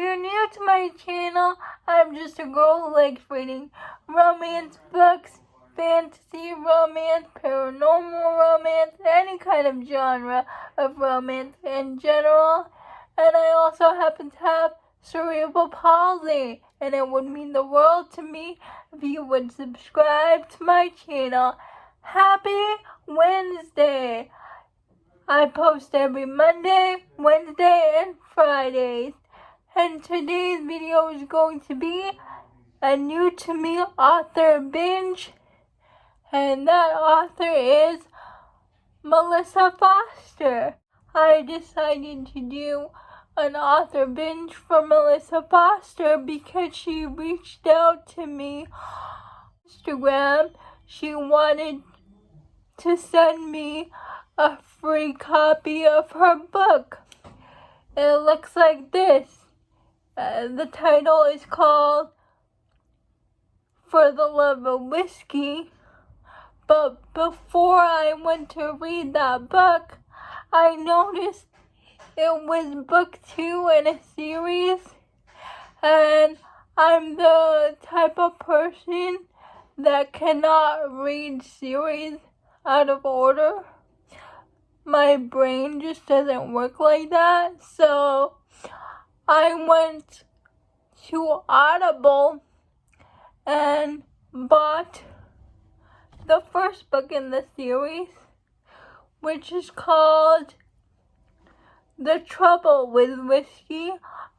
you're new to my channel, I'm just a girl who likes reading romance books, fantasy romance, paranormal romance, any kind of genre of romance in general. And I also happen to have cerebral palsy, and it would mean the world to me if you would subscribe to my channel. Happy Wednesday! I post every Monday, Wednesday, and Fridays. And today's video is going to be a new to me author binge. And that author is Melissa Foster. I decided to do an author binge for Melissa Foster because she reached out to me on Instagram. She wanted to send me a free copy of her book. It looks like this. The title is called For the Love of Whiskey. But before I went to read that book, I noticed it was book 2 in a series. And I'm the type of person that cannot read series out of order. My brain just doesn't work like that. So I went to Audible and bought the first book in the series, which is called The Trouble with Whiskey.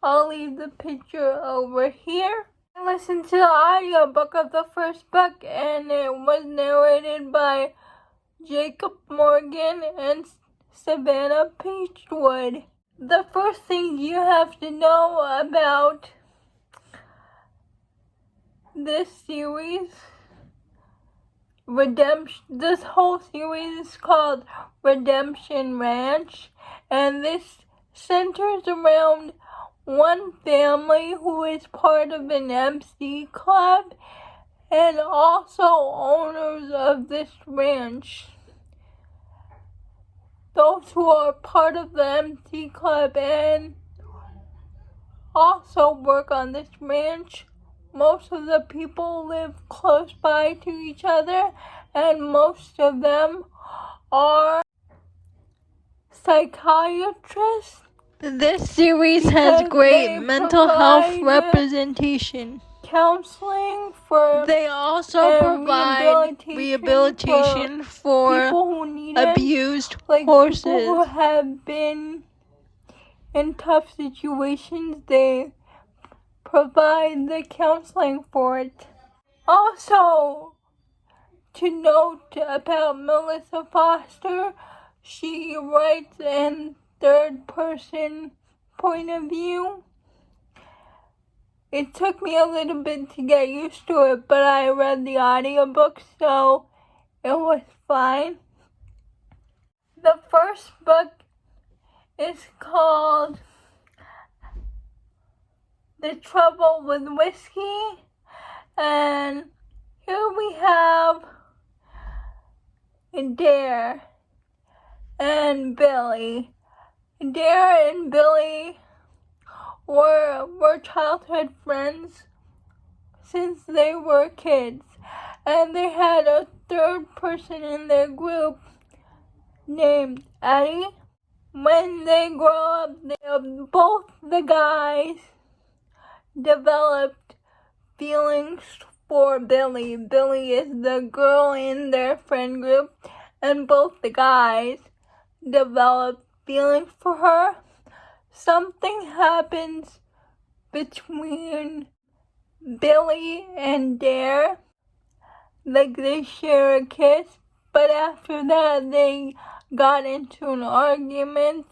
I'll leave the picture over here. I listened to the audiobook of the first book, and it was narrated by Jacob Morgan and Savannah Peachwood. The first thing you have to know about this series, this whole series is called Redemption Ranch, and this centers around one family who is part of an MC club and also owners of this ranch. Those who are part of the MC club and also work on this ranch, most of the people live close by to each other, and most of them are psychiatrists. This series has great mental health representation. Counseling for they also provide rehabilitation for people who need abused horses. People who have been in tough situations, they provide the counseling for it. Also, to note about Melissa Foster, she writes in third person point of view. It took me a little bit to get used to it, but I read the audiobook, so it was fine. The first book is called The Trouble with Whiskey, and here we have Dare and Billy. Dare and Billy were childhood friends since they were kids, and they had a third person in their group named Eddie. When they grow up, both the guys developed feelings for Billy. Billy is the girl in their friend group, and both the guys developed feelings for her. Something happens between Billy and Dare, like they share a kiss, but after that they got into an argument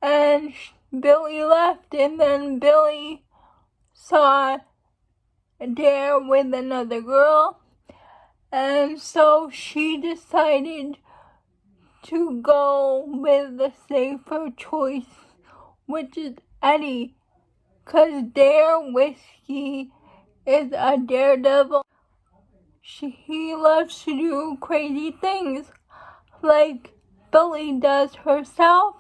and Billy left, and then Billy saw Dare with another girl, and so she decided to go with the safer choice, which is Eddie, because Dare Whiskey is a daredevil. He loves to do crazy things, like Billy does herself.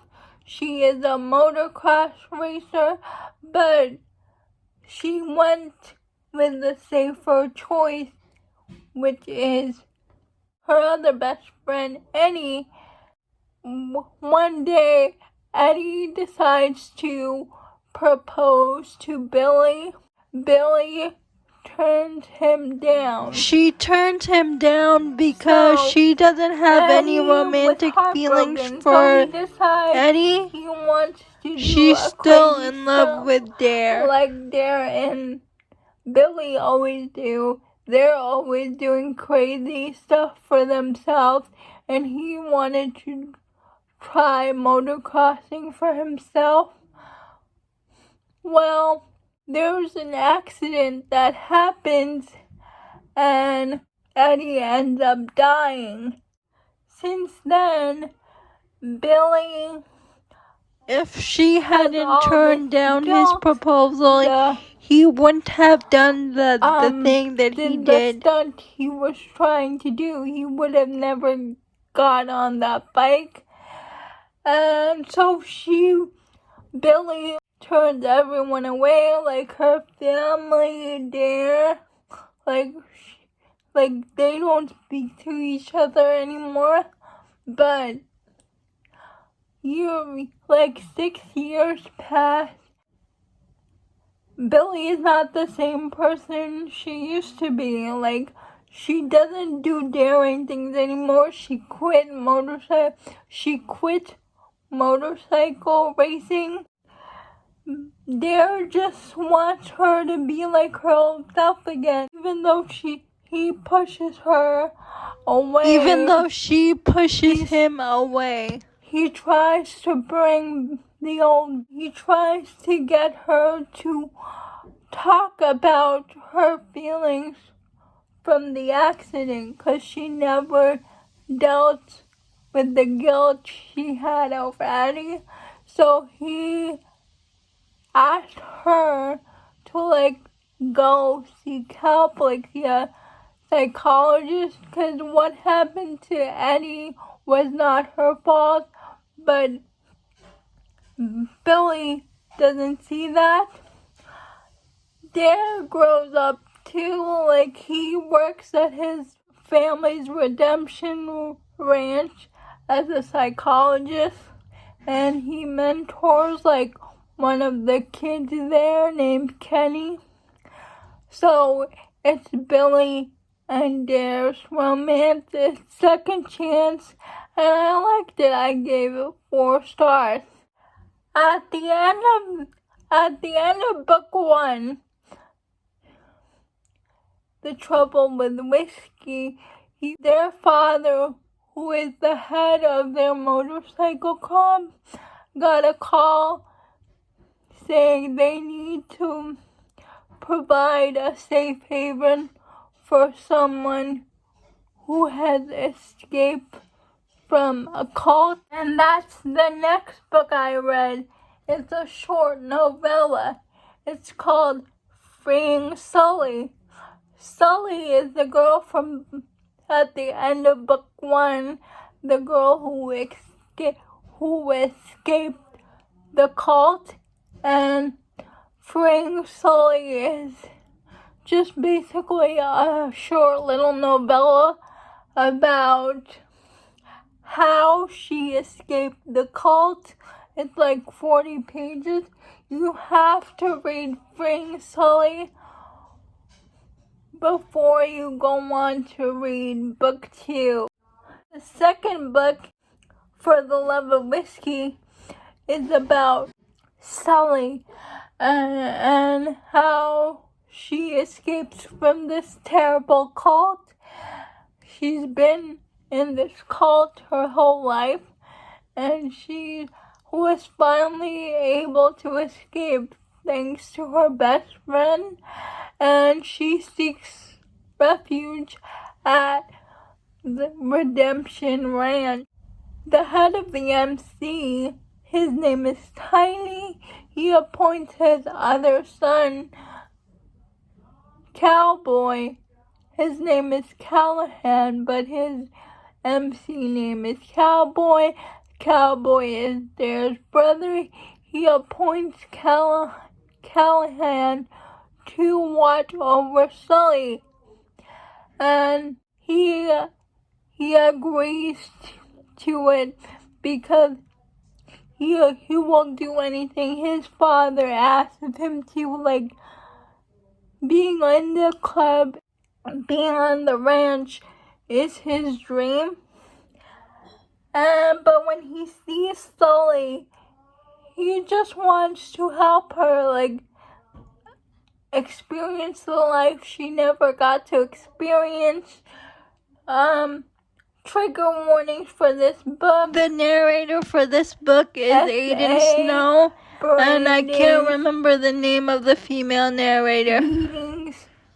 She is a motocross racer, but she went with the safer choice, which is her other best friend, Eddie. One day, Eddie decides to propose to Billy. Billy turns him down. She turns him down because she doesn't have any romantic feelings for Eddie. He wants to do She's still in love with Dare. Like Dare and Billy always do. They're always doing crazy stuff for themselves, and he wanted to try motocrossing for himself. Well, there's an accident that happens, and Eddie ends up dying. Since then, Billy... If she hadn't turned down his proposal, he wouldn't have done the thing that he did. The stunt he was trying to do, he would have never got on that bike. And so Billy turns everyone away, like her family, Dare. Like they don't speak to each other anymore. But 6 years pass. Billy is not the same person she used to be. She doesn't do daring things anymore. She quit motorcycle racing. Dare just wants her to be like her old self again, even though he pushes her away. Even though she pushes him away. He tries to get her to talk about her feelings from the accident, because she never dealt with the guilt she had over Eddie. So he asked her to go seek help, see a psychologist, because what happened to Eddie was not her fault. But Billy doesn't see that. Dare grows up too. He works at his family's redemption ranch as a psychologist, and he mentors one of the kids there named Kenny. So it's Billy and Dare's romance. It's second chance, and I liked it. I gave it 4 stars. At the end of book 1, The Trouble with Whiskey, their father, who is the head of their motorcycle club, got a call saying they need to provide a safe haven for someone who has escaped from a cult. And that's the next book I read. It's a short novella. It's called Freeing Sully. Sully is the girl from at the end of book 1, the girl who escaped the cult, and Freeing Sully is just basically a short little novella about how she escaped the cult. It's 40 pages. You have to read Freeing Sully before you go on to read book 2. The second book, For the Love of Whiskey, is about Sully and how she escapes from this terrible cult. She's been in this cult her whole life, and she was finally able to escape thanks to her best friend, and she seeks refuge at the Redemption Ranch. The head of the MC, his name is Tiny. He appoints his other son, Cowboy. His name is Callahan, but his MC name is Cowboy. Cowboy is Dare's brother. He appoints Callahan to watch over Sully. And he agrees to it because he will do anything his father asks of him to, like being in the club, being on the ranch is his dream. But when he sees Sully, he just wants to help her, like, experience the life she never got to experience. Trigger warnings for this book. The narrator for this book is Aiden Snow, and I can't remember the name of the female narrator.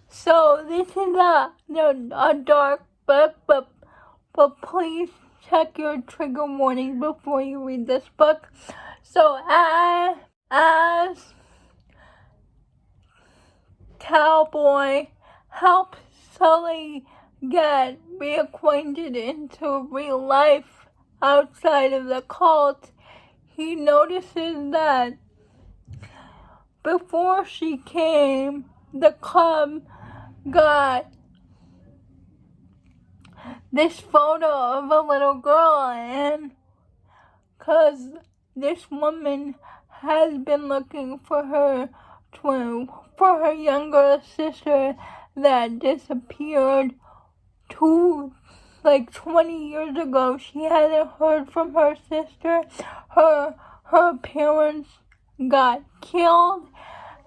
So this is a dark book, but please check your trigger warnings before you read this book. So as Cowboy helps Sully get reacquainted into real life outside of the cult, he notices that before she came, the club got this photo of a little girl, and because this woman has been looking for her younger sister that disappeared 20 years ago. She hadn't heard from her sister. Her parents got killed,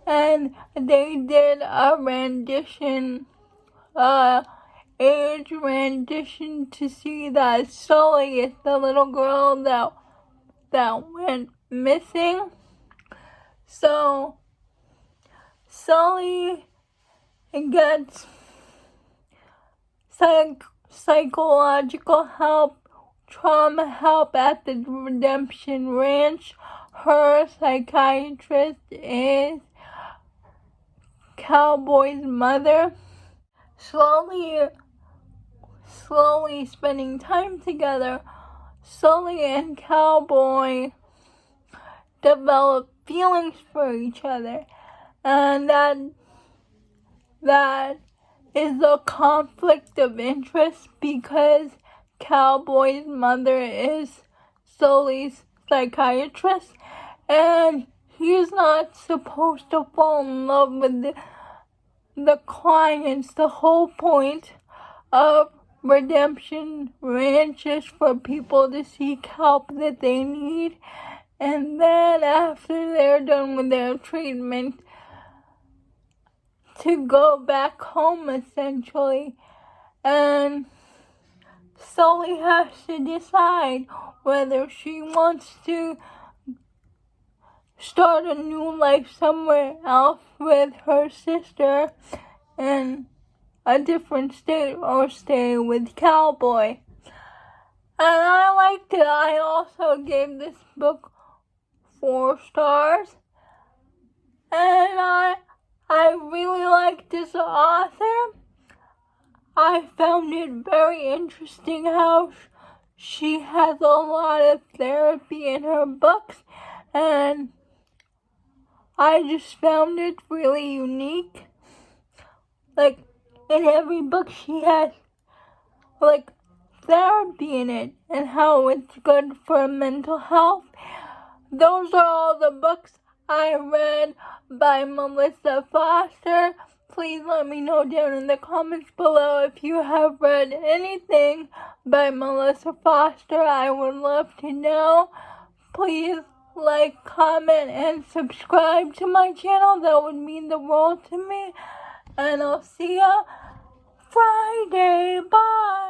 and they did a age rendition to see that Sully is the little girl that went missing. So Sully gets psychological help, trauma help at the Redemption Ranch. Her psychiatrist is Cowboy's mother. Slowly spending time together, Sully and Cowboy develop feelings for each other, and that is a conflict of interest because Cowboy's mother is Sully's psychiatrist, and he's not supposed to fall in love with the clients. The whole point of Redemption Ranch is for people to seek help that they need, and then after they're done with their treatment, to go back home, essentially. And Sully has to decide whether she wants to start a new life somewhere else with her sister in a different state or stay with Cowboy. And I liked it. I also gave this book 4 stars. And I really like this author. I found it very interesting how she has a lot of therapy in her books, and I just found it really unique. Like, in every book she has, like, therapy in it, and how it's good for mental health. Those are all the books I read by Melissa Foster. Please let me know down in the comments below if you have read anything by Melissa Foster. I would love to know. Please like, comment, and subscribe to my channel. That would mean the world to me. And I'll see ya Friday. Bye.